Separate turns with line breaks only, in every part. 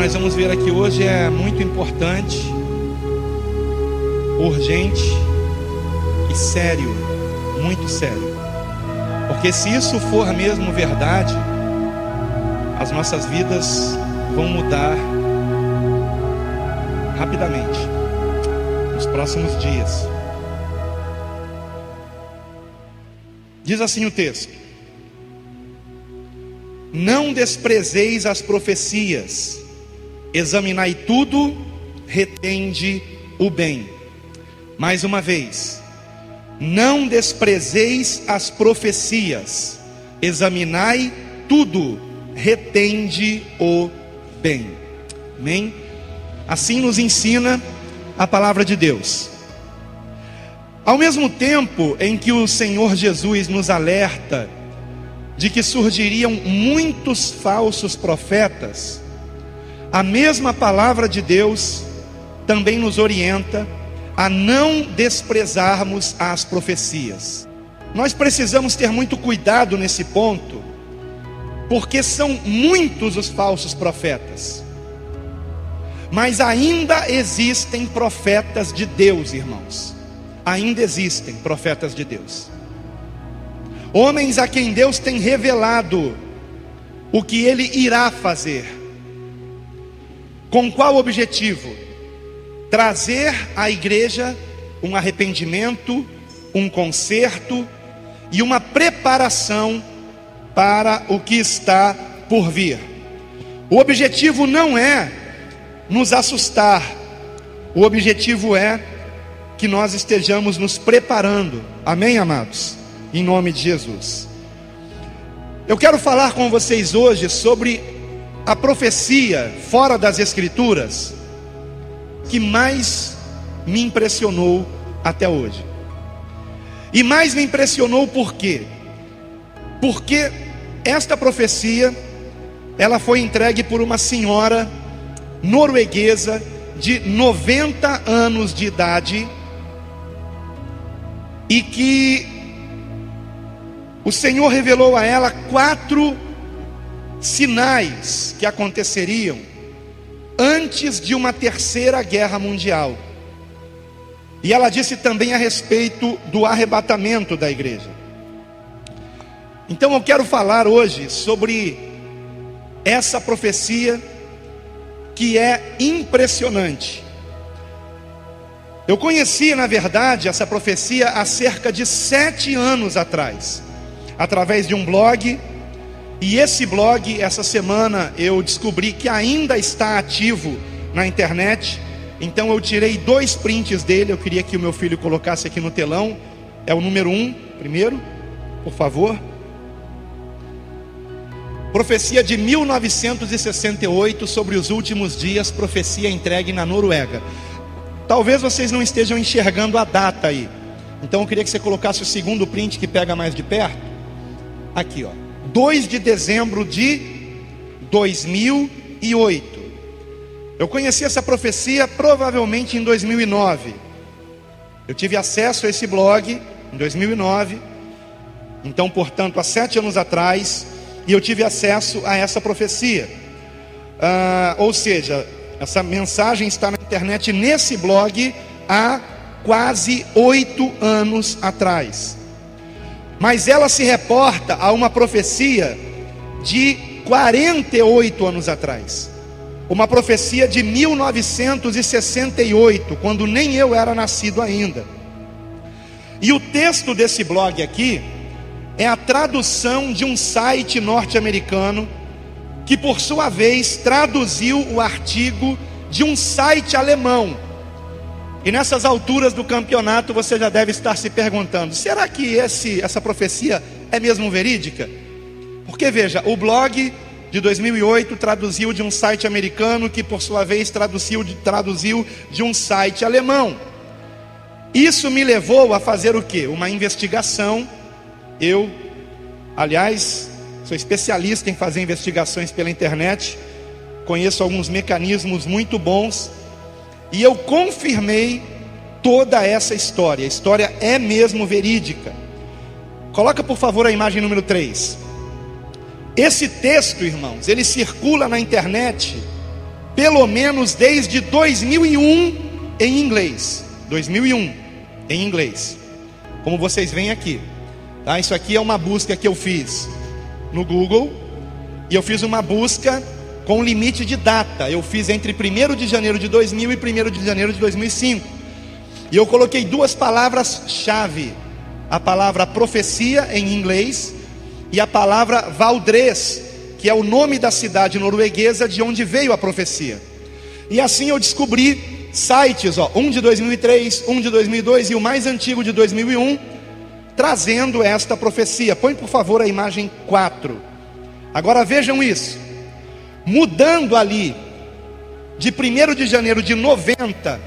nós vamos ver aqui hoje é muito importante, urgente e sério, muito sério. Porque se isso for mesmo verdade, as nossas vidas vão mudar rapidamente, nos próximos dias. Diz assim o texto: não desprezeis as profecias, examinai tudo, retende o bem. Mais uma vez, não desprezeis as profecias, examinai tudo, retende o bem. Amém? Assim nos ensina a palavra de Deus. Ao mesmo tempo em que o Senhor Jesus nos alerta de que surgiriam muitos falsos profetas, a mesma palavra de Deus também nos orienta a não desprezarmos as profecias. Nós precisamos ter muito cuidado nesse ponto, porque são muitos os falsos profetas, mas ainda existem profetas de Deus, irmãos. Ainda existem profetas de Deus, homens a quem Deus tem revelado o que Ele irá fazer. Com qual objetivo? Trazer à igreja um arrependimento, um conserto e uma preparação para o que está por vir. O objetivo não é nos assustar, o objetivo é que nós estejamos nos preparando. Amém, amados? Em nome de Jesus. Eu quero falar com vocês hoje sobre a profecia fora das Escrituras que mais me impressionou até hoje. E mais me impressionou por quê? Porque esta profecia, ela foi entregue por uma senhora norueguesa de 90 anos de idade, e que o Senhor revelou a ela 4 sinais que aconteceriam antes de uma terceira guerra mundial. E ela disse também a respeito do arrebatamento da igreja. Então eu quero falar hoje sobre essa profecia que é impressionante. Eu conheci, na verdade, essa profecia há cerca de 7 anos atrás, através de um blog. E esse blog, essa semana, eu descobri que ainda está ativo na internet. Então eu tirei 2 prints dele. Eu queria que o meu filho colocasse aqui no telão. É o número 1, primeiro, por favor. Profecia de 1968 sobre os últimos dias, profecia entregue na Noruega. Talvez vocês não estejam enxergando a data aí. Então eu queria que você colocasse o segundo print, que pega mais de perto. Aqui, ó, 2 de dezembro de 2008. Eu conheci essa profecia provavelmente em 2009. Eu tive acesso a esse blog em 2009. Então, portanto, há 7 anos atrás. E eu tive acesso a essa profecia. Ou seja, essa mensagem está na internet, nesse blog, há quase 8 anos atrás. Mas ela se reporta a uma profecia de 48 anos atrás. Uma profecia de 1968, quando nem eu era nascido ainda. E o texto desse blog aqui é a tradução de um site norte-americano, que por sua vez traduziu o artigo de um site alemão. E nessas alturas do campeonato você já deve estar se perguntando: será que essa profecia é mesmo verídica? Porque veja, o blog de 2008 traduziu de um site americano, que por sua vez traduziu de um site alemão. Isso me levou a fazer o quê? Uma investigação. Eu, aliás, sou especialista em fazer investigações pela internet, conheço alguns mecanismos muito bons, e eu confirmei toda essa história. A história é mesmo verídica. Coloca por favor a imagem número 3. Esse texto, irmãos, ele circula na internet pelo menos desde 2001 em inglês. 2001 em inglês. Como vocês veem aqui, tá? Isso aqui é uma busca que eu fiz no Google. E eu fiz uma busca com limite de data. Eu fiz entre 1º de janeiro de 2000 e 1º de janeiro de 2005. E eu coloquei duas palavras-chave: a palavra profecia em inglês e a palavra Valdres, que é o nome da cidade norueguesa de onde veio a profecia. E assim eu descobri sites, um de 2003, um de 2002 e o mais antigo de 2001, trazendo esta profecia. Põe por favor a imagem 4. Agora vejam isso, mudando ali de 1º de janeiro de 90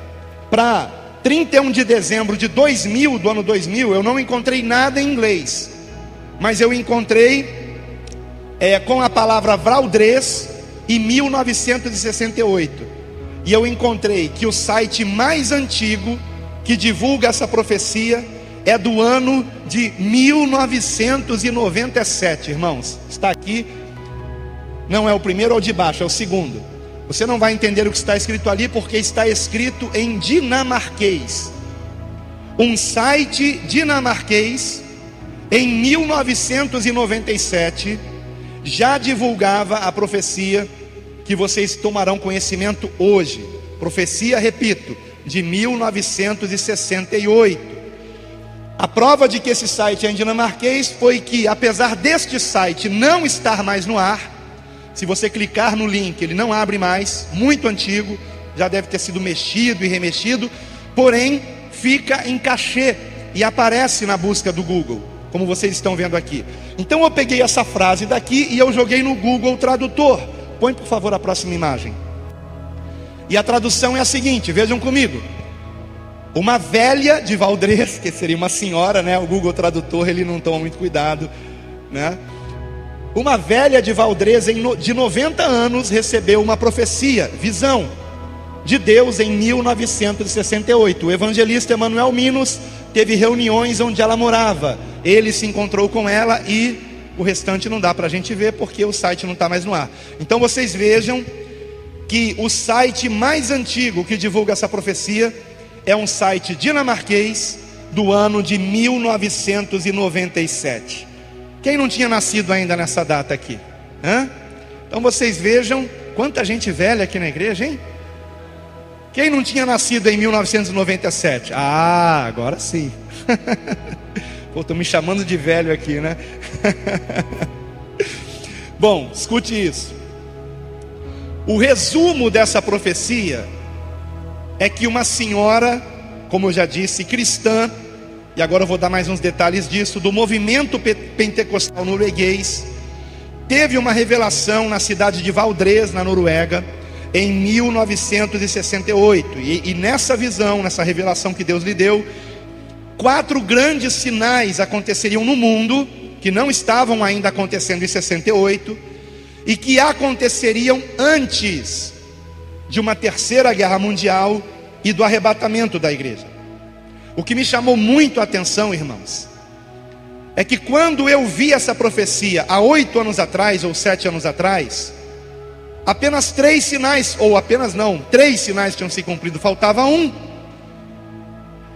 para 31 de dezembro de 2000, do ano 2000, eu não encontrei nada em inglês, mas eu encontrei com a palavra Valdres e 1968, e eu encontrei que o site mais antigo que divulga essa profecia é do ano de 1997, irmãos. Está aqui, não é o primeiro ou de baixo, é o segundo. Você não vai entender o que está escrito ali, porque está escrito em dinamarquês. Um site dinamarquês, em 1997, já divulgava a profecia que vocês tomarão conhecimento hoje. Profecia, repito, de 1968. A prova de que esse site é em dinamarquês foi que, apesar deste site não estar mais no ar, se você clicar no link, ele não abre mais, muito antigo, já deve ter sido mexido e remexido, porém fica em cachê e aparece na busca do Google, como vocês estão vendo aqui. Então eu peguei essa frase daqui e eu joguei no Google Tradutor. Põe por favor a próxima imagem. E a tradução é a seguinte, vejam comigo: uma velha de Valdres, que seria uma senhora, né? O Google Tradutor, ele não toma muito cuidado, né? Uma velha de Valdres de 90 anos recebeu uma profecia, visão de Deus em 1968. O evangelista Emanuel Minos teve reuniões onde ela morava. Ele se encontrou com ela e o restante não dá para a gente ver porque o site não está mais no ar. Então vocês vejam que o site mais antigo que divulga essa profecia é um site dinamarquês do ano de 1997. Quem não tinha nascido ainda nessa data aqui? Então vocês vejam quanta gente velha aqui na igreja, hein? Quem não tinha nascido em 1997? Ah, agora sim. Pô, estou me chamando de velho aqui, né? Bom, escute isso. O resumo dessa profecia é que uma senhora, como eu já disse, cristã, e agora eu vou dar mais uns detalhes disso, do movimento pentecostal norueguês, teve uma revelação na cidade de Valdres, na Noruega, em 1968. E nessa visão, nessa revelação que Deus lhe deu, 4 grandes sinais aconteceriam no mundo, que não estavam ainda acontecendo em 68, e que aconteceriam antes de uma terceira guerra mundial e do arrebatamento da igreja. O que me chamou muito a atenção, irmãos, é que quando eu vi essa profecia há 8 anos atrás ou 7 anos atrás, apenas 3 sinais, ou apenas não, 3 sinais tinham se cumprido, faltava um.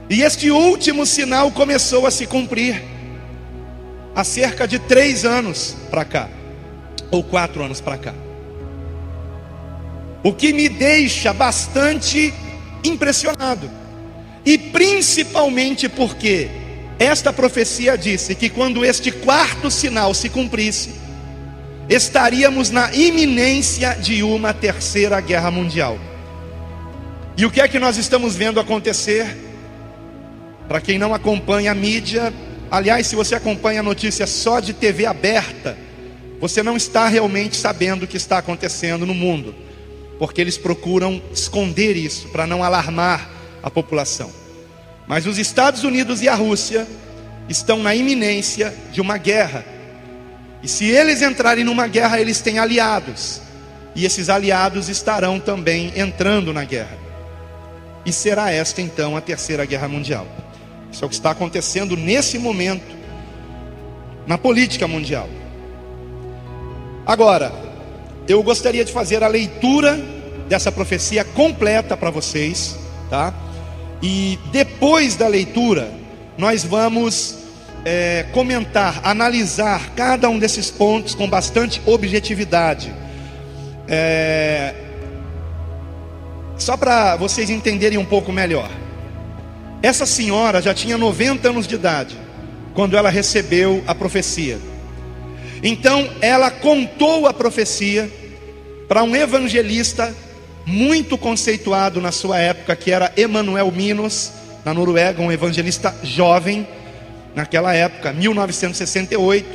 E este último sinal começou a se cumprir há cerca de 3 anos para cá, ou 4 anos para cá. O que me deixa bastante impressionado. E principalmente porque esta profecia disse que quando este 4º sinal se cumprisse, estaríamos na iminência de uma terceira guerra mundial. E o que é que nós estamos vendo acontecer? Para quem não acompanha a mídia, aliás, se você acompanha a notícia só de TV aberta, você não está realmente sabendo o que está acontecendo no mundo, porque eles procuram esconder isso para não alarmar a população. Mas os Estados Unidos e a Rússia estão na iminência de uma guerra. E se eles entrarem numa guerra, eles têm aliados. E esses aliados estarão também entrando na guerra. E será esta então a terceira guerra mundial. Isso é o que está acontecendo nesse momento na política mundial. Agora, eu gostaria de fazer a leitura dessa profecia completa para vocês, tá? E depois da leitura, nós vamos comentar, analisar cada um desses pontos com bastante objetividade. Só para vocês entenderem um pouco melhor. Essa senhora já tinha 90 anos de idade quando ela recebeu a profecia. Então ela contou a profecia para um evangelista muito conceituado na sua época, que era Emanuel Minos, na Noruega, um evangelista jovem naquela época, 1968.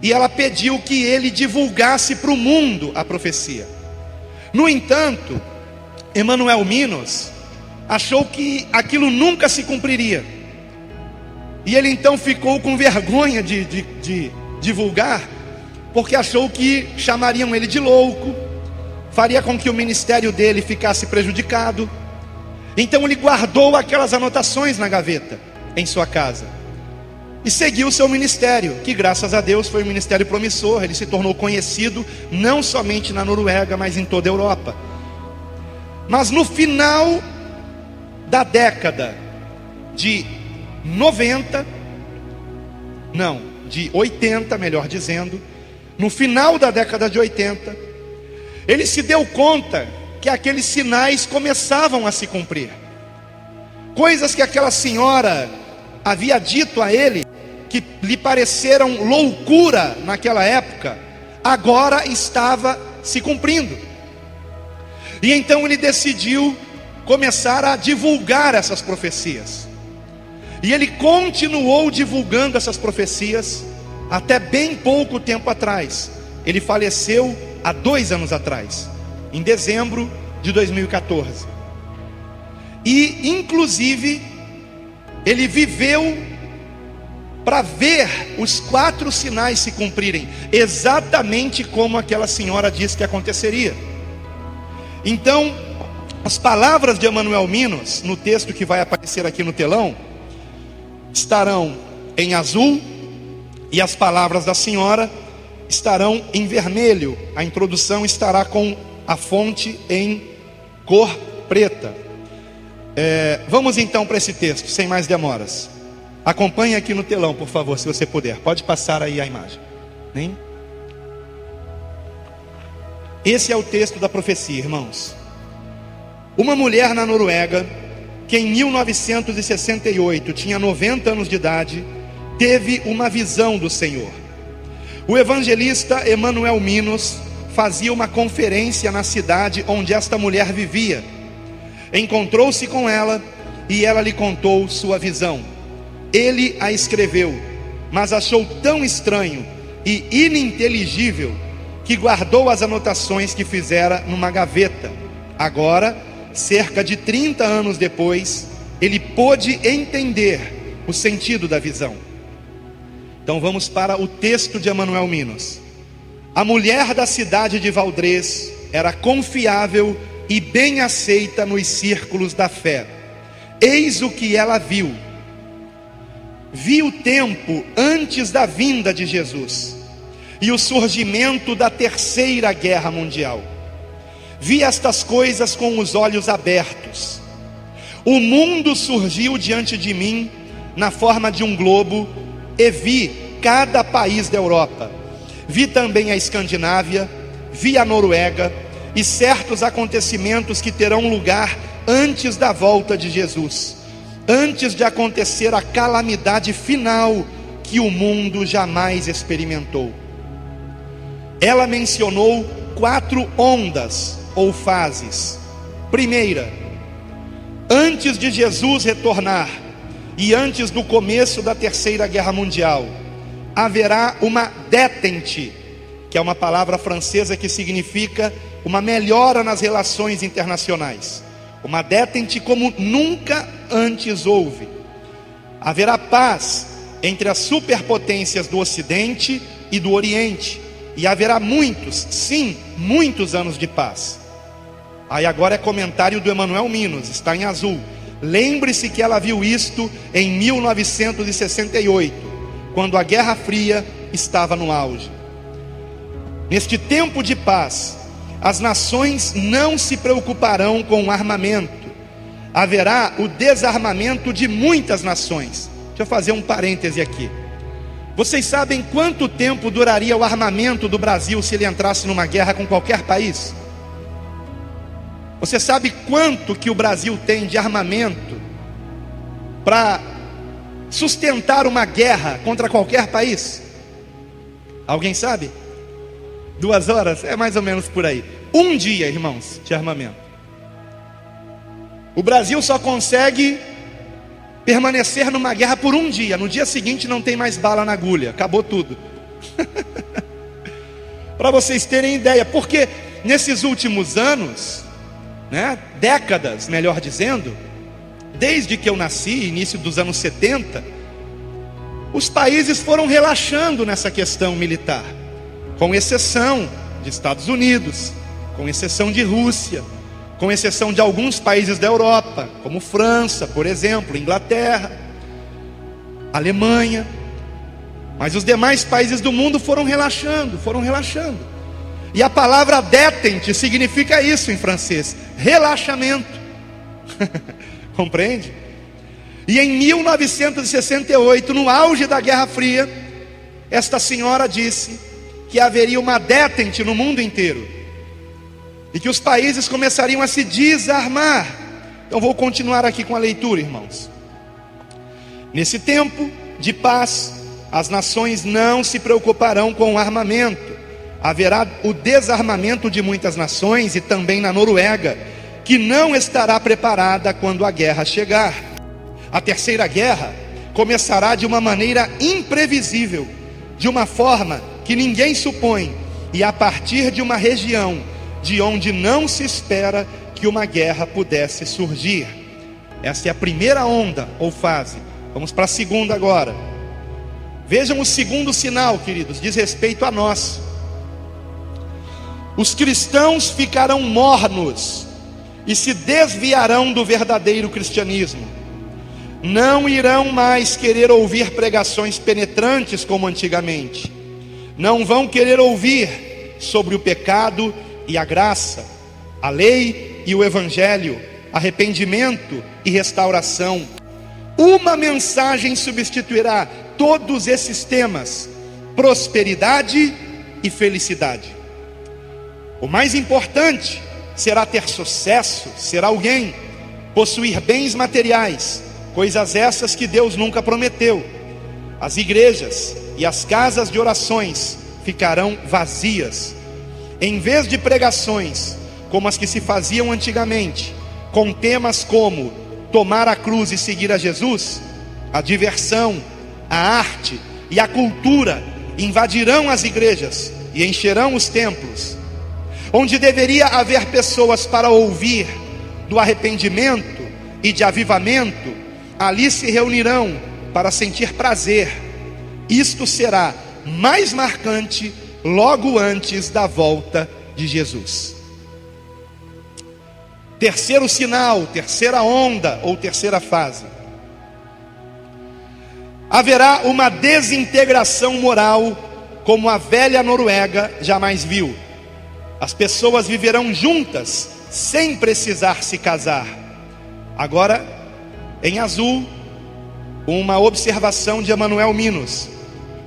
E ela pediu que ele divulgasse para o mundo a profecia. No entanto, Emanuel Minos achou que aquilo nunca se cumpriria, e ele então ficou com vergonha de divulgar, porque achou que chamariam ele de louco, faria com que o ministério dele ficasse prejudicado. Então ele guardou aquelas anotações na gaveta em sua casa e seguiu o seu ministério, que graças a Deus foi um ministério promissor. Ele se tornou conhecido não somente na Noruega, mas em toda a Europa. Mas no final da década de 80, melhor dizendo, no final da década de 80, ele se deu conta que aqueles sinais começavam a se cumprir. Coisas que aquela senhora havia dito a ele, que lhe pareceram loucura naquela época, agora estava se cumprindo. E então ele decidiu começar a divulgar essas profecias. E ele continuou divulgando essas profecias até bem pouco tempo atrás. Ele faleceu há 2 anos atrás, em dezembro de 2014. E inclusive ele viveu para ver os 4 sinais se cumprirem, exatamente como aquela senhora disse que aconteceria. Então, as palavras de Emanuel Minos, no texto que vai aparecer aqui no telão, estarão em azul, e as palavras da senhora estarão em vermelho. A introdução estará com a fonte em cor preta. Vamos então para esse texto, sem mais demoras. Acompanhe aqui no telão, por favor, se você puder. Pode passar aí a imagem. Esse é o texto da profecia, irmãos. Uma mulher na Noruega, que em 1968 tinha 90 anos de idade, teve uma visão do Senhor. O evangelista Emanuel Minos fazia uma conferência na cidade onde esta mulher vivia. Encontrou-se com ela e ela lhe contou sua visão. Ele a escreveu, mas achou tão estranho e ininteligível que guardou as anotações que fizera numa gaveta. Agora, cerca de 30 anos depois, ele pôde entender o sentido da visão. Então vamos para o texto de Emanuel Minos. A mulher da cidade de Valdrez era confiável e bem aceita nos círculos da fé. Eis o que ela viu. Vi o tempo antes da vinda de Jesus e o surgimento da Terceira Guerra Mundial. Vi estas coisas com os olhos abertos. O mundo surgiu diante de mim na forma de um globo, e vi cada país da Europa. Vi também a Escandinávia, vi a Noruega e certos acontecimentos que terão lugar antes da volta de Jesus, antes de acontecer a calamidade final que o mundo jamais experimentou. Ela mencionou 4 ondas ou fases. Primeira, antes de Jesus retornar e antes do começo da Terceira Guerra Mundial, haverá uma détente, que é uma palavra francesa que significa uma melhora nas relações internacionais. Uma détente como nunca antes houve. Haverá paz entre as superpotências do Ocidente e do Oriente, e haverá muitos, sim, muitos anos de paz. Aí agora é comentário do Emanuel Minos, está em azul. Lembre-se que ela viu isto em 1968, quando a Guerra Fria estava no auge. Neste tempo de paz, as nações não se preocuparão com o armamento. Haverá o desarmamento de muitas nações. Deixa eu fazer um parêntese aqui. Vocês sabem quanto tempo duraria o armamento do Brasil se ele entrasse numa guerra com qualquer país? Você sabe quanto que o Brasil tem de armamento para sustentar uma guerra contra qualquer país? Alguém sabe? 2 horas? É mais ou menos por aí. 1 dia, irmãos, de armamento. O Brasil só consegue permanecer numa guerra por 1 dia. No dia seguinte não tem mais bala na agulha, acabou tudo. Para vocês terem ideia, porque nesses últimos anos, décadas, melhor dizendo, desde que eu nasci, início dos anos 70, os países foram relaxando nessa questão militar, com exceção de Estados Unidos, com exceção de Rússia, com exceção de alguns países da Europa, como França, por exemplo, Inglaterra, Alemanha. Mas os demais países do mundo foram relaxando. E a palavra détente significa isso em francês: relaxamento. Compreende? E em 1968, no auge da Guerra Fria, esta senhora disse que haveria uma détente no mundo inteiro, e que os países começariam a se desarmar. Então vou continuar aqui com a leitura, irmãos. Nesse tempo de paz, as nações não se preocuparão com o armamento. Haverá o desarmamento de muitas nações, e também na Noruega, que não estará preparada quando a guerra chegar. A terceira guerra começará de uma maneira imprevisível, de uma forma que ninguém supõe, e a partir de uma região de onde não se espera que uma guerra pudesse surgir. Essa é a primeira onda ou fase. Vamos para a segunda agora. Vejam o segundo sinal, queridos, diz respeito a nós. Os cristãos ficarão mornos e se desviarão do verdadeiro cristianismo. Não irão mais querer ouvir pregações penetrantes como antigamente. Não vão querer ouvir sobre o pecado e a graça, a lei e o evangelho, arrependimento e restauração. Uma mensagem substituirá todos esses temas: prosperidade e felicidade. O mais importante será ter sucesso, ser alguém, possuir bens materiais, coisas essas que Deus nunca prometeu. As igrejas e as casas de orações ficarão vazias. Em vez de pregações como as que se faziam antigamente, com temas como tomar a cruz e seguir a Jesus, a diversão, a arte e a cultura invadirão as igrejas e encherão os templos. Onde deveria haver pessoas para ouvir do arrependimento e de avivamento, ali se reunirão para sentir prazer. Isto será mais marcante logo antes da volta de Jesus. Terceiro sinal, terceira onda ou terceira fase. Haverá uma desintegração moral como a velha Noruega jamais viu. As pessoas viverão juntas sem precisar se casar. Agora, em azul, uma observação de Emanuel Minos.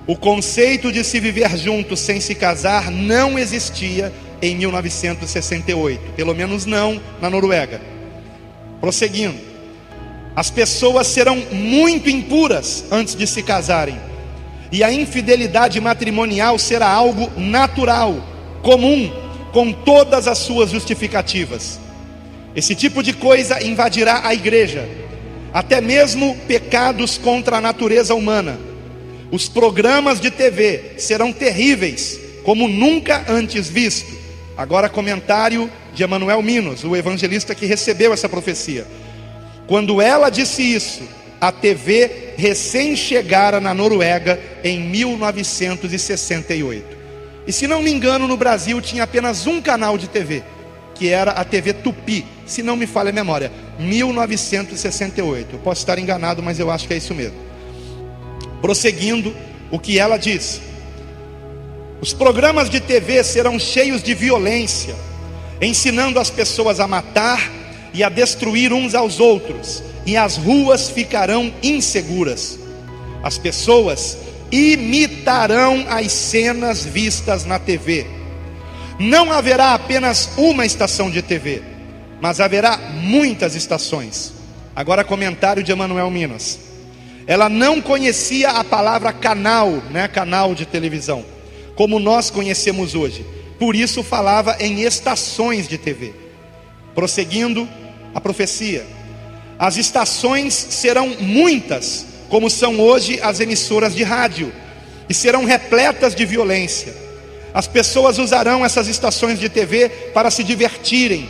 O conceito de se viver junto sem se casar não existia em 1968, pelo menos não na Noruega. Prosseguindo, as pessoas serão muito impuras antes de se casarem, e a infidelidade matrimonial será algo natural, comum, com todas as suas justificativas. Esse tipo de coisa invadirá a igreja, até mesmo pecados contra a natureza humana. Os programas de TV serão terríveis, como nunca antes visto. Agora comentário de Emanuel Minos, o evangelista que recebeu essa profecia. Quando ela disse isso, a TV recém chegara na Noruega em 1968. E se não me engano, no Brasil tinha apenas um canal de TV, que era a TV Tupi, se não me falha a memória, 1968. Eu posso estar enganado, mas eu acho que é isso mesmo. Prosseguindo, o que ela disse: os programas de TV serão cheios de violência, ensinando as pessoas a matar e a destruir uns aos outros, e as ruas ficarão inseguras. As pessoas imitarão as cenas vistas na TV. Não haverá apenas uma estação de TV, mas haverá muitas estações. Agora comentário de Emanuel Minas. Ela não conhecia a palavra canal, né? Canal de televisão, como nós conhecemos hoje. Por isso falava em estações de TV. Prosseguindo a profecia. As estações serão muitas, como são hoje as emissoras de rádio, e serão repletas de violência. As pessoas usarão essas estações de TV para se divertirem.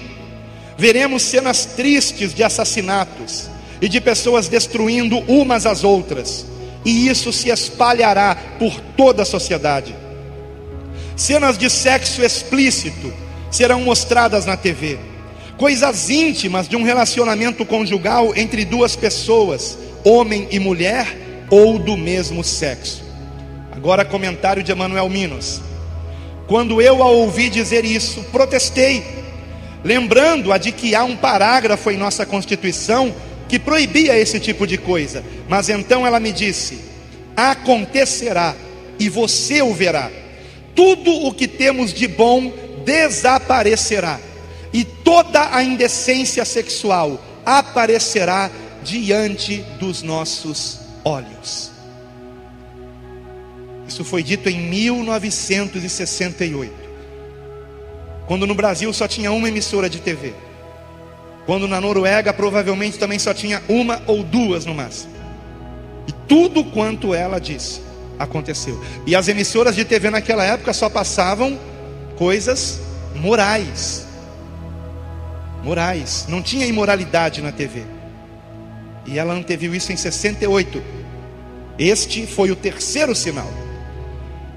Veremos cenas tristes de assassinatos e de pessoas destruindo umas às outras, e isso se espalhará por toda a sociedade. Cenas de sexo explícito serão mostradas na TV. Coisas íntimas de um relacionamento conjugal entre duas pessoas, homem e mulher, ou do mesmo sexo. Agora comentário de Emanuel Minos. Quando eu a ouvi dizer isso, protestei, lembrando-a de que há um parágrafo em nossa Constituição que proibia esse tipo de coisa. Mas então ela me disse: acontecerá, e você o verá. Tudo o que temos de bom desaparecerá, e toda a indecência sexual aparecerá diante dos nossos olhos. Isso foi dito em 1968, quando no Brasil só tinha uma emissora de TV, quando na Noruega provavelmente também só tinha uma ou duas no máximo. E tudo quanto ela disse aconteceu. E as emissoras de TV naquela época só passavam coisas morais. Morais, não tinha imoralidade na TV. E ela anteviu isso em 68. Este foi o terceiro sinal.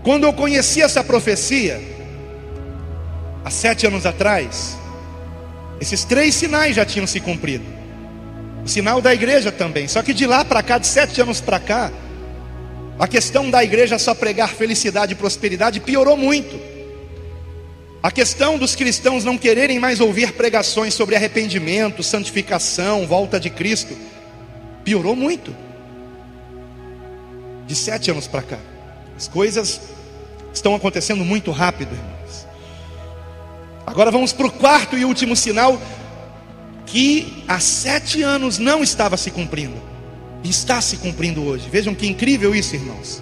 Quando eu conheci essa profecia, há 7 anos atrás, esses 3 sinais já tinham se cumprido. O sinal da igreja também. Só que de lá para cá, de 7 anos para cá, a questão da igreja só pregar felicidade e prosperidade piorou muito. A questão dos cristãos não quererem mais ouvir pregações sobre arrependimento, santificação, volta de Cristo, piorou muito. De 7 anos para cá, as coisas estão acontecendo muito rápido, irmãos. Agora vamos para o quarto e último sinal, que há 7 anos não estava se cumprindo, e está se cumprindo hoje. Vejam que incrível isso, irmãos.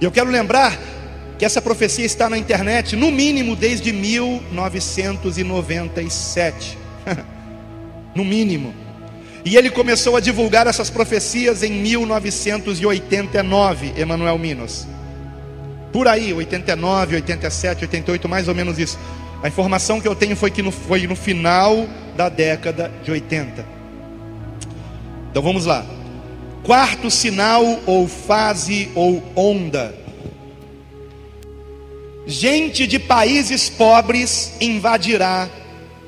E eu quero lembrar que essa profecia está na internet, no mínimo desde 1997. No mínimo. E ele começou a divulgar essas profecias em 1989, Emanuel Minos. Por aí, 89, 87, 88, mais ou menos isso. A informação que eu tenho foi que foi no final da década de 80. Então vamos lá. Quarto sinal, ou fase, ou onda. Gente de países pobres invadirá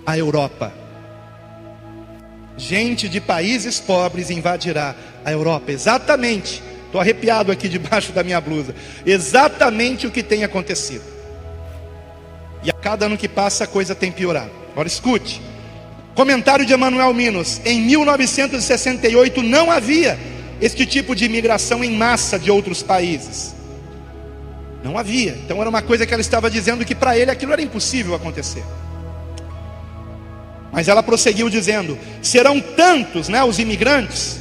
a Europa. Gente de países pobres invadirá a Europa. Exatamente, estou arrepiado aqui debaixo da minha blusa. Exatamente o que tem acontecido. E a cada ano que passa a coisa tem piorado. Agora escute. Comentário de Emanuel Minos. Em 1968 não havia este tipo de imigração em massa de outros países. Não havia. Então era uma coisa que ela estava dizendo que para ele aquilo era impossível acontecer. Mas ela prosseguiu dizendo: serão tantos, os imigrantes,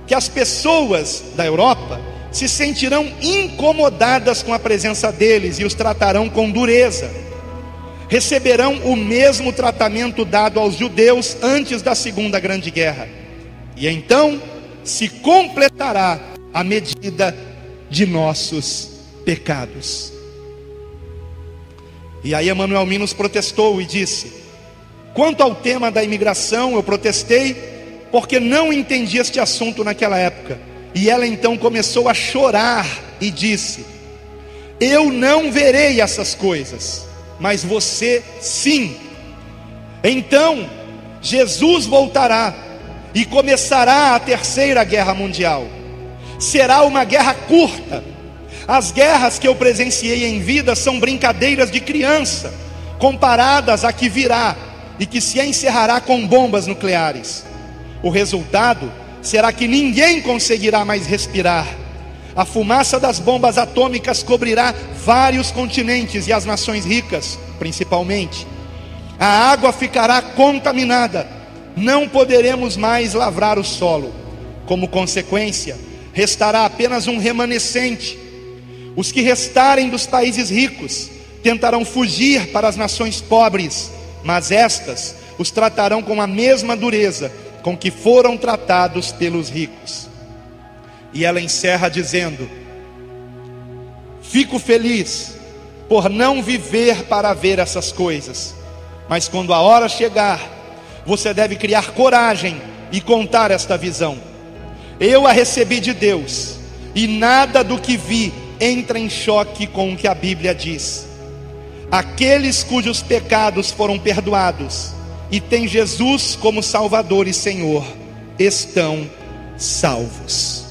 que as pessoas da Europa se sentirão incomodadas com a presença deles e os tratarão com dureza. Receberão o mesmo tratamento dado aos judeus antes da Segunda Grande Guerra. E então se completará a medida de nossos pecados. E aí Emanuel Minos protestou e disse: quanto ao tema da imigração, eu protestei porque não entendi este assunto naquela época. E ela então começou a chorar e disse: eu não verei essas coisas, mas você sim. Então Jesus voltará e começará a Terceira Guerra Mundial. Será uma guerra curta. As guerras que eu presenciei em vida são brincadeiras de criança. comparadas à que virá e que se encerrará com bombas nucleares. O resultado será que ninguém conseguirá mais respirar. A fumaça das bombas atômicas cobrirá vários continentes e as nações ricas, principalmente. A água ficará contaminada. Não poderemos mais lavrar o solo. Como consequência, restará apenas um remanescente. Os que restarem dos países ricos tentarão fugir para as nações pobres, mas estas os tratarão com a mesma dureza com que foram tratados pelos ricos. E ela encerra dizendo: fico feliz por não viver para ver essas coisas, mas quando a hora chegar, você deve criar coragem e contar esta visão. Eu a recebi de Deus, e nada do que vi entra em choque com o que a Bíblia diz. Aqueles cujos pecados foram perdoados e têm Jesus como Salvador e Senhor, estão salvos.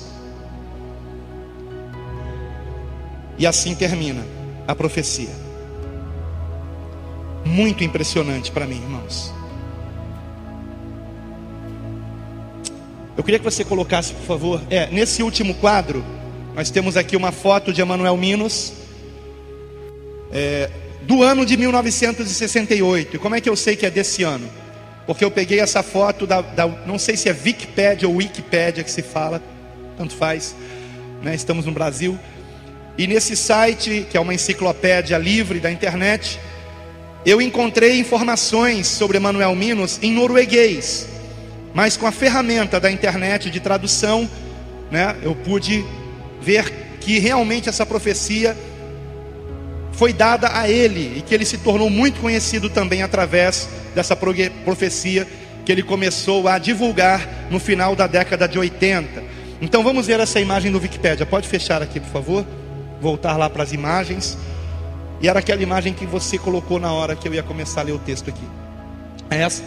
E assim termina a profecia. Muito impressionante para mim, irmãos. Eu queria que você colocasse, por favor, nesse último quadro, nós temos aqui uma foto de Emanuel Minos, do ano de 1968. E como é que eu sei que é desse ano? Porque eu peguei essa foto não sei se é Wikipédia ou Wikipédia que se fala, tanto faz, né? Estamos no Brasil. E nesse site, que é uma enciclopédia livre da internet, eu encontrei informações sobre Emanuel Minos em norueguês, mas com a ferramenta da internet de tradução, né, eu pude ver que realmente essa profecia foi dada a ele, e que ele se tornou muito conhecido também através dessa profecia que ele começou a divulgar no final da década de 80. Então vamos ver essa imagem do Wikipédia. Pode fechar aqui, por favor. Voltar lá para as imagens. E era aquela imagem que você colocou na hora que eu ia começar a ler o texto aqui.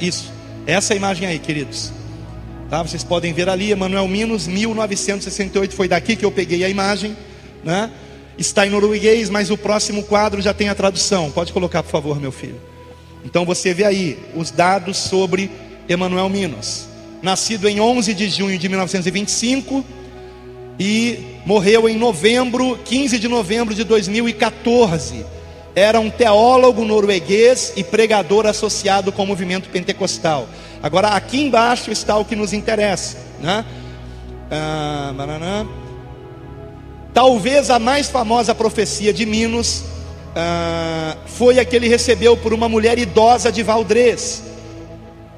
Isso, essa imagem aí, queridos, tá? Vocês podem ver ali, Emanuel Minos, 1968, foi daqui que eu peguei a imagem, né? Está em norueguês, mas o próximo quadro já tem a tradução. Pode colocar, por favor, meu filho. Então você vê aí os dados sobre Emanuel Minos. Nascido em 11 de junho de 1925 e morreu em 15 de novembro de 2014. Era um teólogo norueguês e pregador associado com o movimento pentecostal. Agora aqui embaixo está o que nos interessa, né? Talvez a mais famosa profecia de Minos foi a que ele recebeu por uma mulher idosa de Valdrez,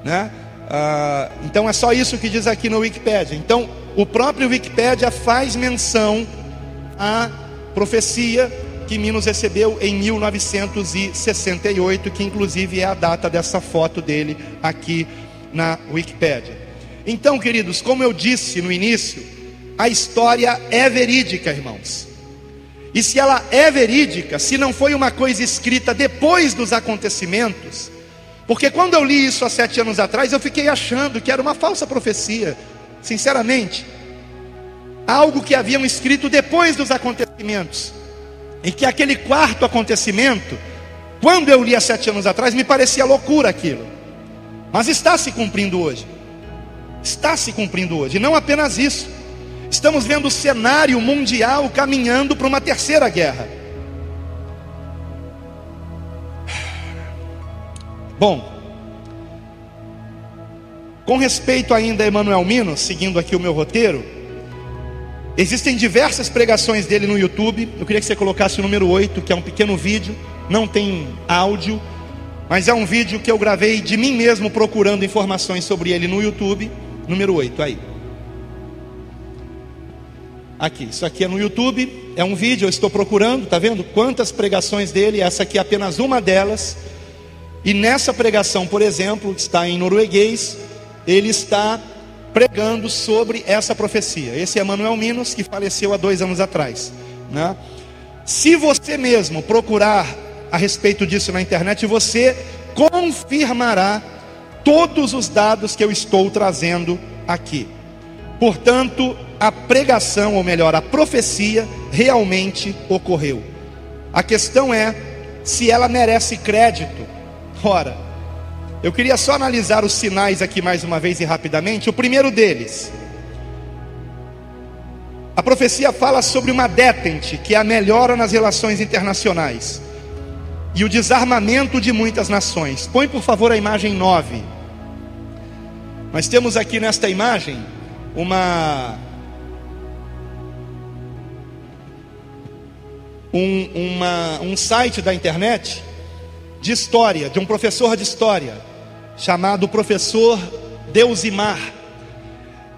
né? Então é só isso que diz aqui no Wikipédia. Então o próprio Wikipédia faz menção à profecia que Minos recebeu em 1968, que inclusive é a data dessa foto dele aqui na Wikipédia. Então, queridos, como eu disse no início, a história é verídica, irmãos. E se ela é verídica, se não foi uma coisa escrita depois dos acontecimentos, porque quando eu li isso há 7 anos atrás, eu fiquei achando que era uma falsa profecia, sinceramente, algo que haviam escrito depois dos acontecimentos, e que aquele quarto acontecimento, quando eu li há 7 anos atrás, me parecia loucura aquilo, mas está se cumprindo hoje. Está se cumprindo hoje. E não apenas isso, estamos vendo o cenário mundial caminhando para uma terceira guerra. Bom, com respeito ainda a Emanuel Minos, seguindo aqui o meu roteiro, existem diversas pregações dele no YouTube. Eu queria que você colocasse o número 8, que é um pequeno vídeo, não tem áudio, mas é um vídeo que eu gravei de mim mesmo procurando informações sobre ele no YouTube. Número 8, aí. Aqui, isso aqui é no YouTube, é um vídeo, eu estou procurando, tá vendo quantas pregações dele? Essa aqui é apenas uma delas. E nessa pregação, por exemplo, que está em norueguês, ele está pregando sobre essa profecia. Esse é Emanuel Minos, que faleceu há 2 anos atrás, né? Se você mesmo procurar a respeito disso na internet, você confirmará todos os dados que eu estou trazendo aqui. Portanto, a pregação, ou melhor, a profecia realmente ocorreu. A questão é se ela merece crédito. Ora, eu queria só analisar os sinais aqui mais uma vez e rapidamente. O primeiro deles, a profecia fala sobre uma detente, que é a melhora nas relações internacionais e o desarmamento de muitas nações. Põe por favor a imagem 9. Nós temos aqui nesta imagem um site da internet de história, de um professor de história, chamado professor Deusimar.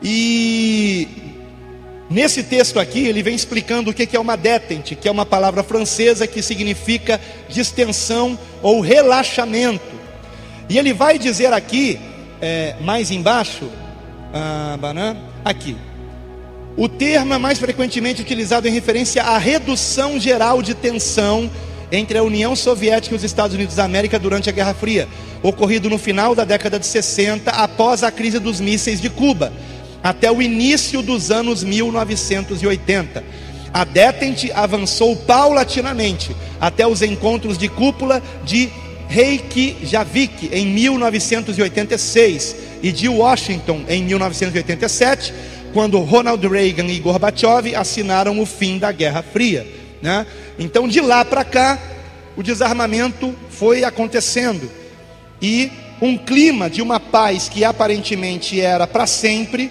E nesse texto aqui, ele vem explicando o que é uma détente, que é uma palavra francesa que significa distensão ou relaxamento. E ele vai dizer aqui, mais embaixo, aqui, o termo é mais frequentemente utilizado em referência à redução geral de tensão entre a União Soviética e os Estados Unidos da América durante a Guerra Fria, ocorrido no final da década de 60, após a crise dos mísseis de Cuba, até o início dos anos 1980. A detente avançou paulatinamente até os encontros de cúpula de Reykjavik em 1986 e de Washington em 1987, quando Ronald Reagan e Gorbachev assinaram o fim da Guerra Fria, né? Então de lá para cá o desarmamento foi acontecendo e um clima de uma paz que aparentemente era para sempre,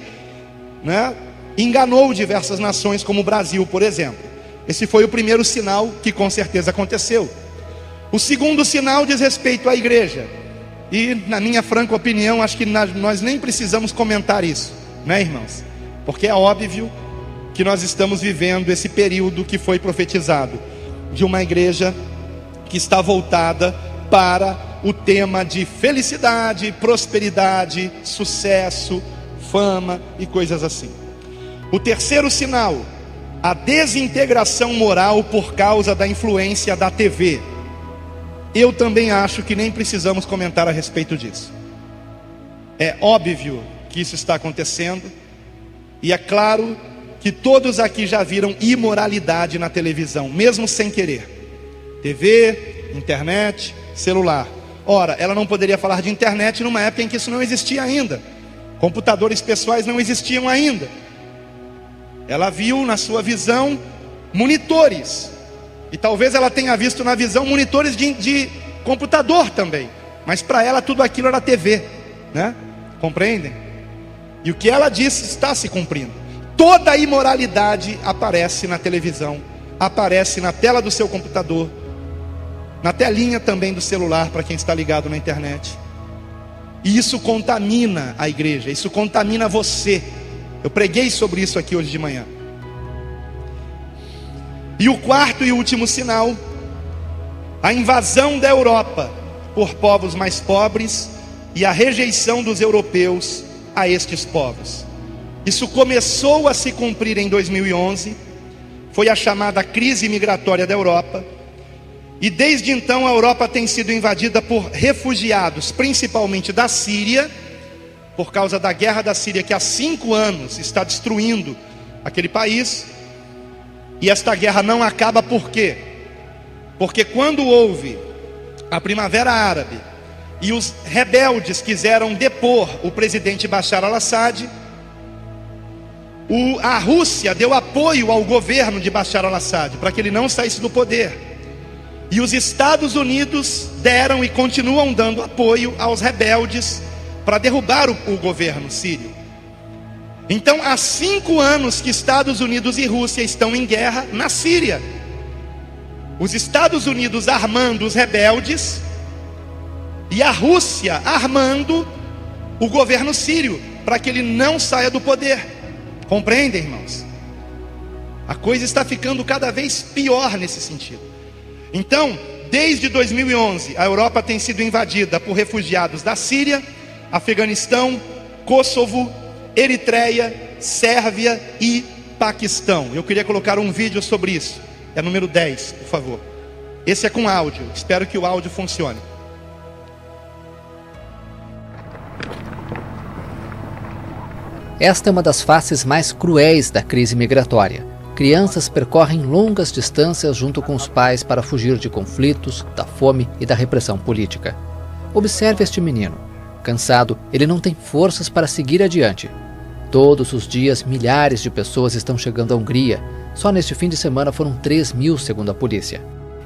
né, enganou diversas nações, como o Brasil, por exemplo. Esse foi o primeiro sinal que com certeza aconteceu. O segundo sinal diz respeito à igreja, e na minha franca opinião, acho que nós nem precisamos comentar isso, né, irmãos? Porque é óbvio que nós estamos vivendo esse período que foi profetizado, de uma igreja que está voltada para o tema de felicidade, prosperidade, sucesso, fama e coisas assim. O terceiro sinal, a desintegração moral por causa da influência da TV. Eu também acho que nem precisamos comentar a respeito disso. É óbvio que isso está acontecendo, e é claro que todos aqui já viram imoralidade na televisão, mesmo sem querer. TV, internet, celular. Ora, ela não poderia falar de internet numa época em que isso não existia ainda. Computadores pessoais não existiam ainda. Ela viu na sua visão monitores. E talvez ela tenha visto na visão monitores de computador também. Mas para ela tudo aquilo era TV, né? Compreendem? E o que ela disse está se cumprindo. Toda a imoralidade aparece na televisão, aparece na tela do seu computador, na telinha também do celular para quem está ligado na internet. E isso contamina a igreja, isso contamina você. Eu preguei sobre isso aqui hoje de manhã. E o quarto e último sinal, a invasão da Europa por povos mais pobres e a rejeição dos europeus a estes povos. Isso começou a se cumprir em 2011, foi a chamada crise migratória da Europa. E desde então a Europa tem sido invadida por refugiados, principalmente da Síria, por causa da guerra da Síria, que há 5 anos está destruindo aquele país. E esta guerra não acaba por quê? Porque quando houve a Primavera Árabe e os rebeldes quiseram depor o presidente Bashar al-Assad, a Rússia deu apoio ao governo de Bashar al-Assad para que ele não saísse do poder. E os Estados Unidos deram e continuam dando apoio aos rebeldes para derrubar o governo sírio. Então há 5 anos que Estados Unidos e Rússia estão em guerra na Síria. Os Estados Unidos armando os rebeldes e a Rússia armando o governo sírio para que ele não saia do poder. Compreendem, irmãos? A coisa está ficando cada vez pior nesse sentido. Então, desde 2011, a Europa tem sido invadida por refugiados da Síria, Afeganistão, Kosovo, Eritreia, Sérvia e Paquistão. Eu queria colocar um vídeo sobre isso. É número 10, por favor. Esse é com áudio. Espero que o áudio funcione.
Esta é uma das faces mais cruéis da crise migratória. crianças percorrem longas distâncias junto com os pais para fugir de conflitos, da fome e da repressão política. Observe este menino. Cansado, ele não tem forças para seguir adiante. Todos os dias, milhares de pessoas estão chegando à Hungria. Só neste fim de semana foram 3.000, segundo a polícia.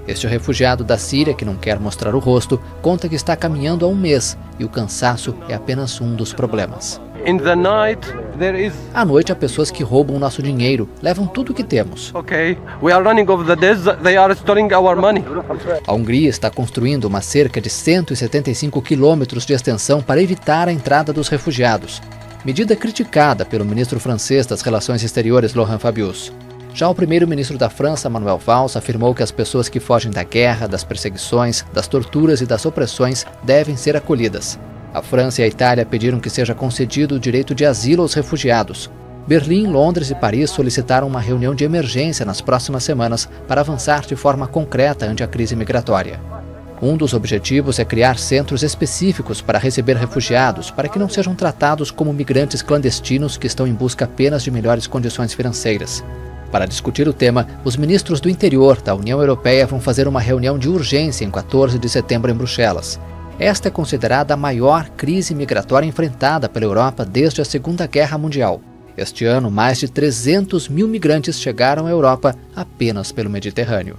Este refugiado da Síria, que não quer mostrar o rosto, conta que está caminhando há um mês e o cansaço é apenas um dos problemas. À noite há pessoas que roubam nosso dinheiro, levam tudo o que temos. A Hungria está construindo uma cerca de 175 quilômetros de extensão para evitar a entrada dos refugiados. Medida criticada pelo ministro francês das Relações Exteriores, Laurent Fabius. Já o primeiro-ministro da França, Manuel Valls, afirmou que as pessoas que fogem da guerra, das perseguições, das torturas e das opressões devem ser acolhidas. A França e a Itália pediram que seja concedido o direito de asilo aos refugiados. Berlim, Londres e Paris solicitaram uma reunião de emergência nas próximas semanas para avançar de forma concreta ante a crise migratória. Um dos objetivos é criar centros específicos para receber refugiados, para que não sejam tratados como migrantes clandestinos que estão em busca apenas de melhores condições financeiras. Para discutir o tema, os ministros do interior da União Europeia vão fazer uma reunião de urgência em 14 de setembro em Bruxelas. Esta é considerada a maior crise migratória enfrentada pela Europa desde a Segunda Guerra Mundial. Este ano, mais de 300.000 migrantes chegaram à Europa apenas pelo Mediterrâneo.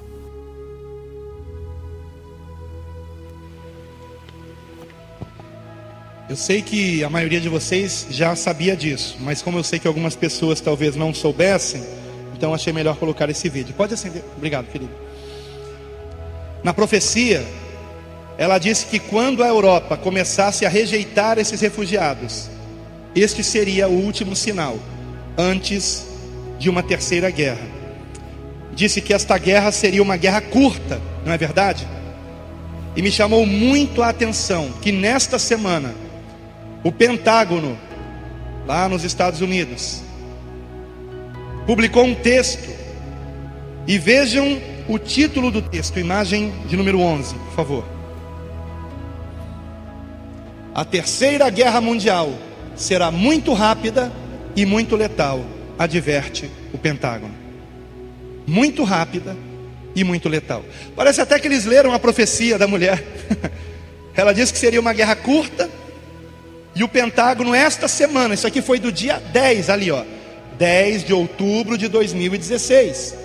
Eu sei que a maioria de vocês já sabia disso, mas como eu sei que algumas pessoas talvez não soubessem, então achei melhor colocar esse vídeo. Pode acender? Obrigado, querido. Na profecia, ela disse que quando a Europa começasse a rejeitar esses refugiados, este seria o último sinal, antes de uma terceira guerra. Disse que esta guerra seria uma guerra curta, não é verdade? E me chamou muito a atenção que nesta semana, o Pentágono, lá nos Estados Unidos, publicou um texto, e vejam o título do texto, imagem de número 11, por favor. A terceira guerra mundial será muito rápida e muito letal, adverte o Pentágono. Muito rápida e muito letal. Parece até que eles leram a profecia da mulher. Ela disse que seria uma guerra curta, e o Pentágono esta semana, isso aqui foi do dia 10 ali, ó, 10 de outubro de 2016.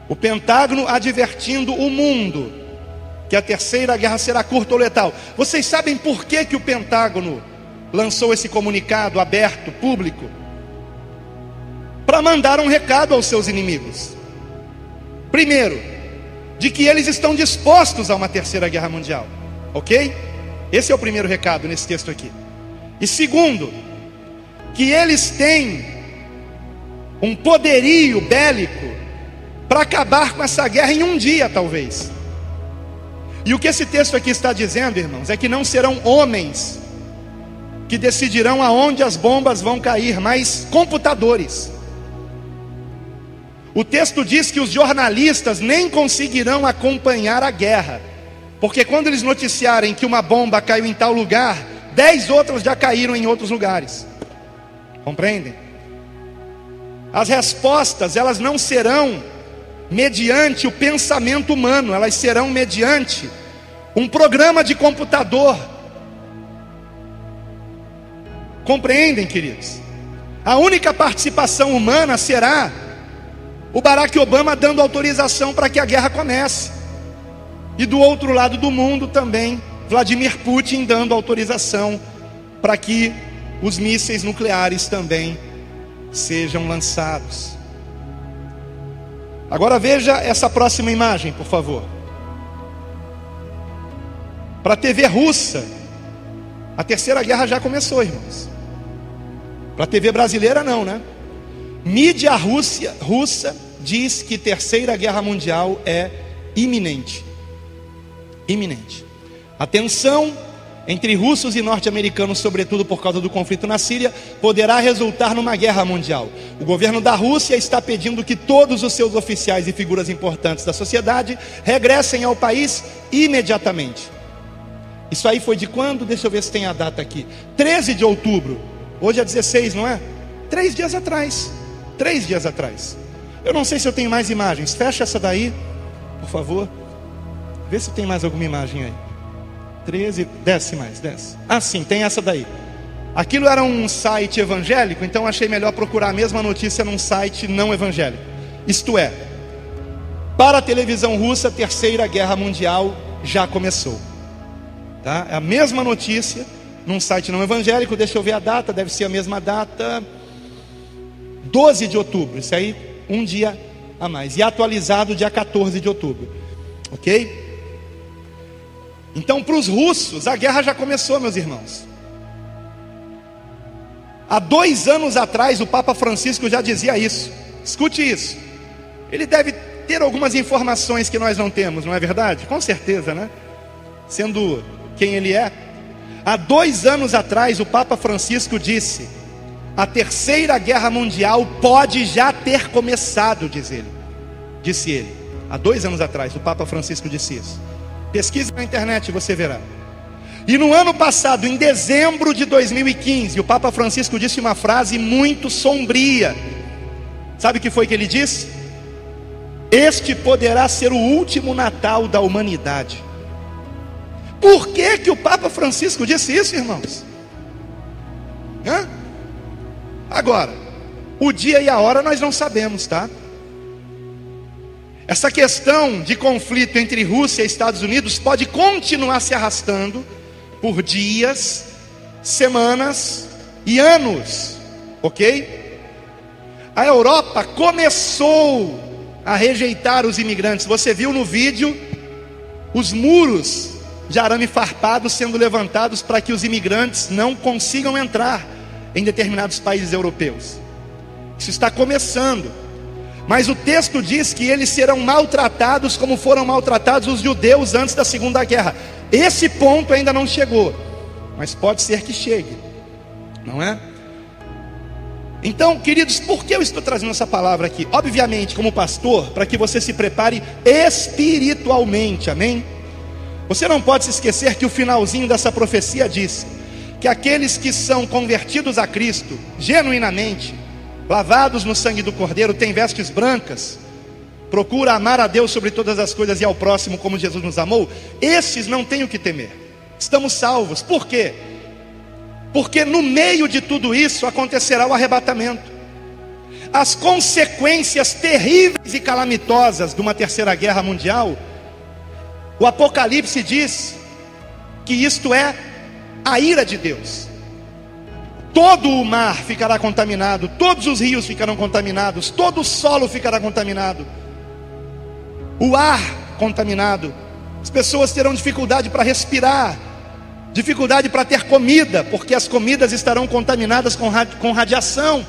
O Pentágono advertindo o mundo que a terceira guerra será curta ou letal. Vocês sabem por que o Pentágono lançou esse comunicado aberto, público? Para mandar um recado aos seus inimigos. Primeiro, de que eles estão dispostos a uma terceira guerra mundial. Ok? Esse é o primeiro recado nesse texto aqui. E segundo, que eles têm um poderio bélico para acabar com essa guerra em um dia, talvez. E o que esse texto aqui está dizendo, irmãos, é que não serão homens que decidirão aonde as bombas vão cair, mas computadores. O texto diz que os jornalistas nem conseguirão acompanhar a guerra, porque quando eles noticiarem que uma bomba caiu em tal lugar, 10 outras já caíram em outros lugares. Compreendem? As respostas, elas não serão mediante o pensamento humano, elas serão mediante um programa de computador. Compreendem, queridos? A única participação humana será o Barack Obama dando autorização para que a guerra comece, e do outro lado do mundo também Vladimir Putin dando autorização para que os mísseis nucleares também sejam lançados. Agora veja essa próxima imagem, por favor. Para a TV russa, a terceira guerra já começou, irmãos. Para a TV brasileira não, né? Mídia russa diz que terceira guerra mundial é iminente. Iminente. A tensão entre russos e norte-americanos, sobretudo por causa do conflito na Síria, poderá resultar numa guerra mundial. O governo da Rússia está pedindo que todos os seus oficiais e figuras importantes da sociedade regressem ao país imediatamente. Isso aí foi de quando? Deixa eu ver se tem a data aqui. 13 de outubro. Hoje é 16, não é? 3 dias atrás. 3 dias atrás. Eu não sei se eu tenho mais imagens. Fecha essa daí, por favor. Vê se tem mais alguma imagem aí. 13, desce mais, desce. Ah, sim, tem essa daí. Aquilo era um site evangélico, então achei melhor procurar a mesma notícia num site não evangélico. Isto é, para a televisão russa, a Terceira Guerra Mundial já começou. Tá? É a mesma notícia num site não evangélico. Deixa eu ver a data, deve ser a mesma data. 12 de outubro, isso aí, um dia a mais. E atualizado dia 14 de outubro. Ok? Então, para os russos, a guerra já começou, meus irmãos. Há 2 anos atrás, o Papa Francisco já dizia isso. Escute isso. Ele deve ter algumas informações que nós não temos, não é verdade? Com certeza, né? Sendo quem ele é. Há 2 anos atrás, o Papa Francisco disse: a Terceira Guerra Mundial pode já ter começado, disse ele. Há 2 anos atrás, o Papa Francisco disse isso. Pesquise na internet e você verá. E no ano passado, em dezembro de 2015, o Papa Francisco disse uma frase muito sombria. Sabe o que foi que ele disse? Este poderá ser o último Natal da humanidade. Por que que o Papa Francisco disse isso, irmãos? Agora, o dia e a hora nós não sabemos, tá? Essa questão de conflito entre Rússia e Estados Unidos pode continuar se arrastando por dias, semanas e anos, ok? A Europa começou a rejeitar os imigrantes. Você viu no vídeo os muros de arame farpado sendo levantados para que os imigrantes não consigam entrar em determinados países europeus. Isso está começando. Mas o texto diz que eles serão maltratados como foram maltratados os judeus antes da Segunda Guerra. Esse ponto ainda não chegou, mas pode ser que chegue, não é? Então, queridos, por que eu estou trazendo essa palavra aqui? Obviamente, como pastor, para que você se prepare espiritualmente, amém? Você não pode se esquecer que o finalzinho dessa profecia diz que aqueles que são convertidos a Cristo, genuinamente, lavados no sangue do Cordeiro, têm vestes brancas, procura amar a Deus sobre todas as coisas e ao próximo como Jesus nos amou. Esses não têm o que temer, estamos salvos. Por quê? Porque no meio de tudo isso acontecerá o arrebatamento. As consequências terríveis e calamitosas de uma terceira guerra mundial, o Apocalipse diz que isto é a ira de Deus. Todo o mar ficará contaminado, todos os rios ficarão contaminados, todo o solo ficará contaminado, o ar contaminado. As pessoas terão dificuldade para respirar, dificuldade para ter comida, porque as comidas estarão contaminadas com radiação.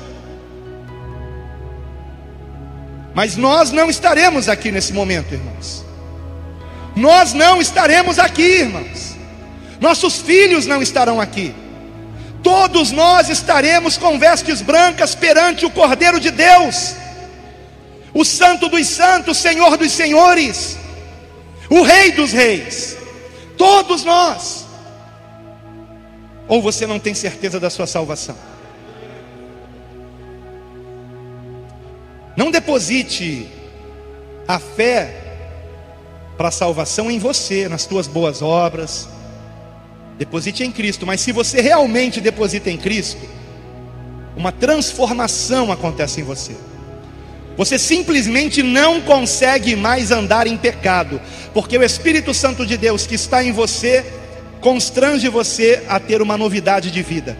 Mas nós não estaremos aqui nesse momento, irmãos. Nós não estaremos aqui, irmãos. Nossos filhos não estarão aqui. Todos nós estaremos com vestes brancas perante o Cordeiro de Deus, o Santo dos Santos, Senhor dos Senhores, o Rei dos Reis. Todos nós. Ou você não tem certeza da sua salvação? Não deposite a fé para a salvação em você, nas tuas boas obras. Deposite em Cristo. Mas se você realmente deposita em Cristo, uma transformação acontece em você. Você simplesmente não consegue mais andar em pecado, porque o Espírito Santo de Deus que está em você constrange você a ter uma novidade de vida,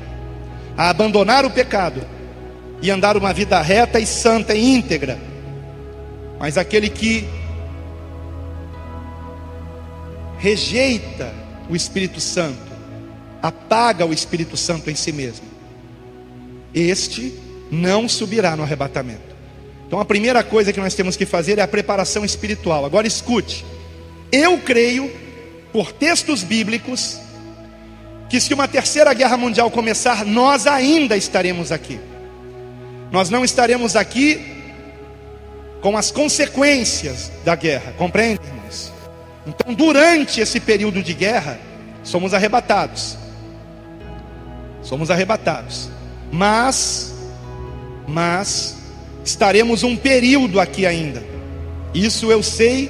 a abandonar o pecado e andar uma vida reta e santa e íntegra. Mas aquele que rejeita o Espírito Santo, apaga o Espírito Santo em si mesmo, este não subirá no arrebatamento. Então a primeira coisa que nós temos que fazer é a preparação espiritual. Agora escute, eu creio, por textos bíblicos, que se uma terceira guerra mundial começar, nós ainda estaremos aqui. Nós não estaremos aqui com as consequências da guerra, compreende, irmãos? Então durante esse período de guerra, somos arrebatados. Somos arrebatados. Mas estaremos um período aqui ainda. Isso eu sei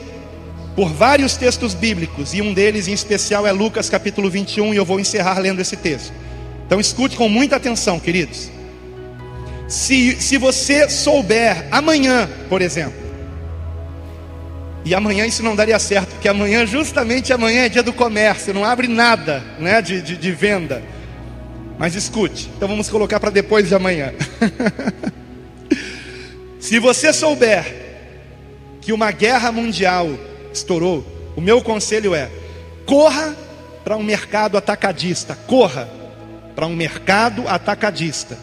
por vários textos bíblicos, e um deles em especial é Lucas capítulo 21, e eu vou encerrar lendo esse texto. Então escute com muita atenção, queridos. Se você souber amanhã, por exemplo, e amanhã isso não daria certo, porque amanhã, justamente amanhã, é dia do comércio, não abre nada, né, de venda. Mas escute, então vamos colocar para depois de amanhã. Se você souber que uma guerra mundial estourou, o meu conselho é: corra para um mercado atacadista, corra para um mercado atacadista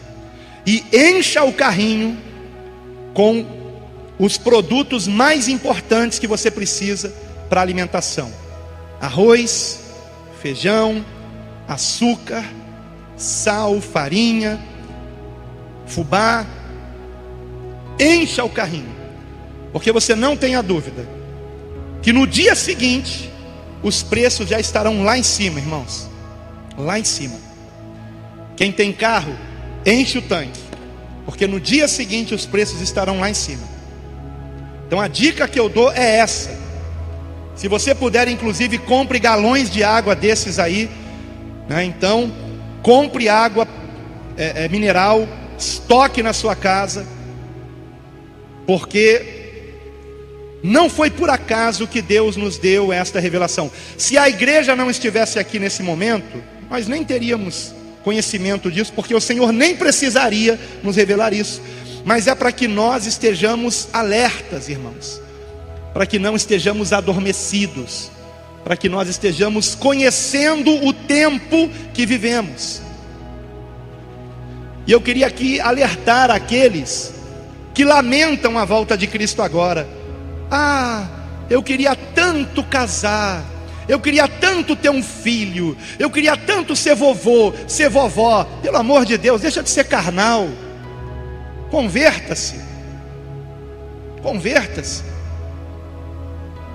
e encha o carrinho com os produtos mais importantes que você precisa para alimentação: arroz, feijão, açúcar, sal, farinha, fubá. Encha o carrinho, porque você não tenha dúvida que no dia seguinte os preços já estarão lá em cima, irmãos. Lá em cima. Quem tem carro, enche o tanque, porque no dia seguinte os preços estarão lá em cima. Então a dica que eu dou é essa: se você puder, inclusive, compre galões de água desses aí, né? Então compre água mineral, estoque na sua casa, porque não foi por acaso que Deus nos deu esta revelação. Se a igreja não estivesse aqui nesse momento, nós nem teríamos conhecimento disso, porque o Senhor nem precisaria nos revelar isso. Mas é para que nós estejamos alertas, irmãos, para que não estejamos adormecidos, para que nós estejamos conhecendo o tempo que vivemos. E eu queria aqui alertar aqueles que lamentam a volta de Cristo agora. Ah, eu queria tanto casar, eu queria tanto ter um filho, eu queria tanto ser vovô, ser vovó. Pelo amor de Deus, deixa de ser carnal. Converta-se. Converta-se.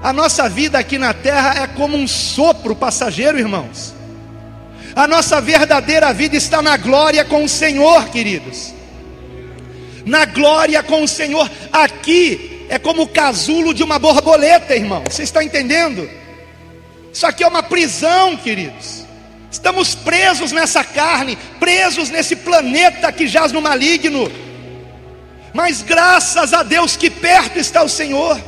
A nossa vida aqui na terra é como um sopro passageiro, irmãos. A nossa verdadeira vida está na glória com o Senhor, queridos. Na glória com o Senhor. Aqui é como o casulo de uma borboleta, irmão. Você está entendendo? Isso aqui é uma prisão, queridos. Estamos presos nessa carne, presos nesse planeta que jaz no maligno. Mas graças a Deus que perto está o Senhor,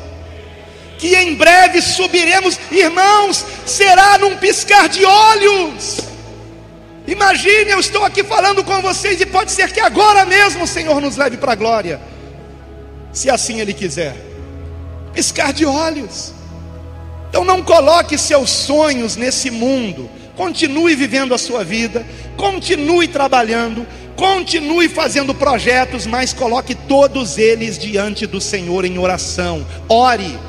que em breve subiremos, irmãos, será num piscar de olhos. Imagine, eu estou aqui falando com vocês e pode ser que agora mesmo o Senhor nos leve para a glória, se assim Ele quiser. Piscar de olhos. Então não coloque seus sonhos nesse mundo. Continue vivendo a sua vida, continue trabalhando, continue fazendo projetos, mas coloque todos eles diante do Senhor em oração. Ore,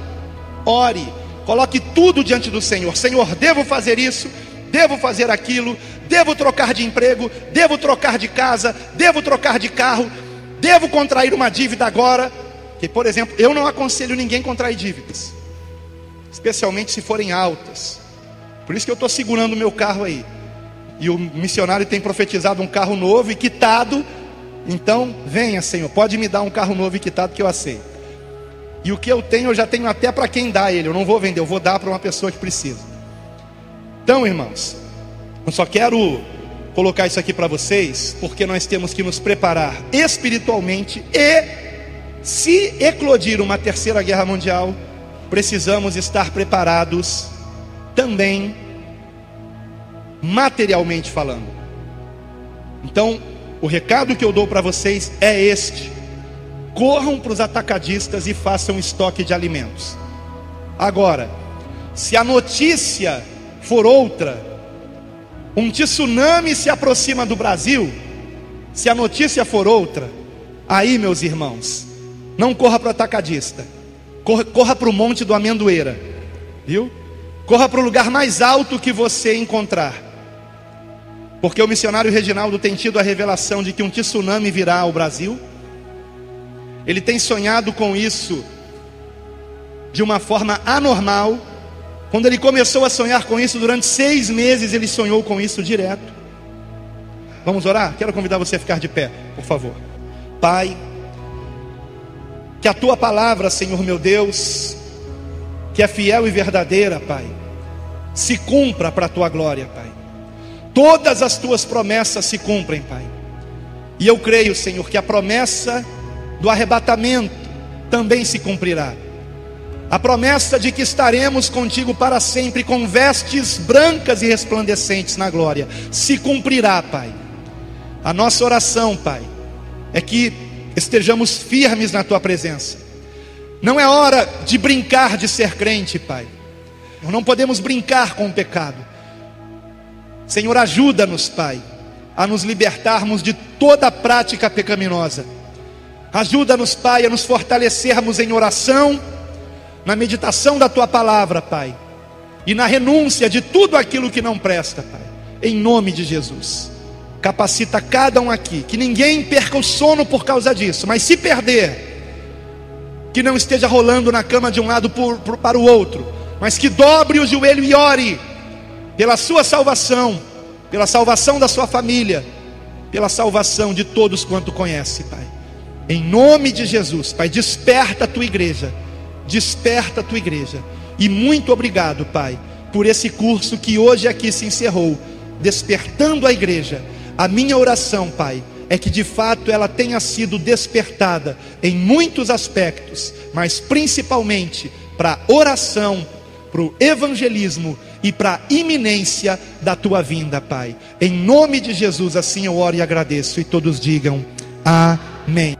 ore, coloque tudo diante do Senhor. Senhor, devo fazer isso, devo fazer aquilo, devo trocar de emprego, devo trocar de casa, devo trocar de carro, devo contrair uma dívida agora. Que, por exemplo, eu não aconselho ninguém a contrair dívidas, especialmente se forem altas. Por isso que eu estou segurando o meu carro aí. E o missionário tem profetizado um carro novo e quitado. Então, venha, Senhor, pode me dar um carro novo e quitado que eu aceito. E o que eu tenho, eu já tenho até para quem dá ele. Eu não vou vender, eu vou dar para uma pessoa que precisa. Então, irmãos, eu só quero colocar isso aqui para vocês, porque nós temos que nos preparar espiritualmente. E se eclodir uma terceira guerra mundial, precisamos estar preparados também materialmente falando. Então, o recado que eu dou para vocês é este: corram para os atacadistas e façam estoque de alimentos. Agora, se a notícia for outra, um tsunami se aproxima do Brasil, se a notícia for outra, aí, meus irmãos, não corra para o atacadista, corra para o Monte do Amendoeira, viu? Corra para o lugar mais alto que você encontrar, porque o missionário Reginaldo tem tido a revelação de que um tsunami virá ao Brasil. Ele tem sonhado com isso de uma forma anormal. Quando ele começou a sonhar com isso, durante 6 meses ele sonhou com isso direto. Vamos orar? Quero convidar você a ficar de pé, por favor. Pai, que a tua palavra, Senhor meu Deus, que é fiel e verdadeira, Pai, se cumpra para a tua glória, Pai. Todas as tuas promessas se cumprem, Pai. E eu creio, Senhor, que a promessa do arrebatamento também se cumprirá. A promessa de que estaremos contigo para sempre com vestes brancas e resplandecentes na glória se cumprirá, Pai. A nossa oração, Pai, é que estejamos firmes na tua presença. Não é hora de brincar de ser crente, Pai. Não podemos brincar com o pecado. Senhor, ajuda-nos, Pai, a nos libertarmos de toda prática pecaminosa. Ajuda-nos, Pai, a nos fortalecermos em oração, na meditação da tua palavra, Pai, e na renúncia de tudo aquilo que não presta, Pai. Em nome de Jesus, capacita cada um aqui, que ninguém perca o sono por causa disso, mas se perder, que não esteja rolando na cama de um lado para o outro, mas que dobre o joelho e ore pela sua salvação, pela salvação da sua família, pela salvação de todos quanto conhece, Pai. Em nome de Jesus, Pai, desperta a tua igreja, desperta a tua igreja. E muito obrigado, Pai, por esse curso que hoje aqui se encerrou, despertando a igreja. A minha oração, Pai, é que de fato ela tenha sido despertada em muitos aspectos, mas principalmente para a oração, para o evangelismo e para a iminência da tua vinda, Pai. Em nome de Jesus, assim eu oro e agradeço, e todos digam amém.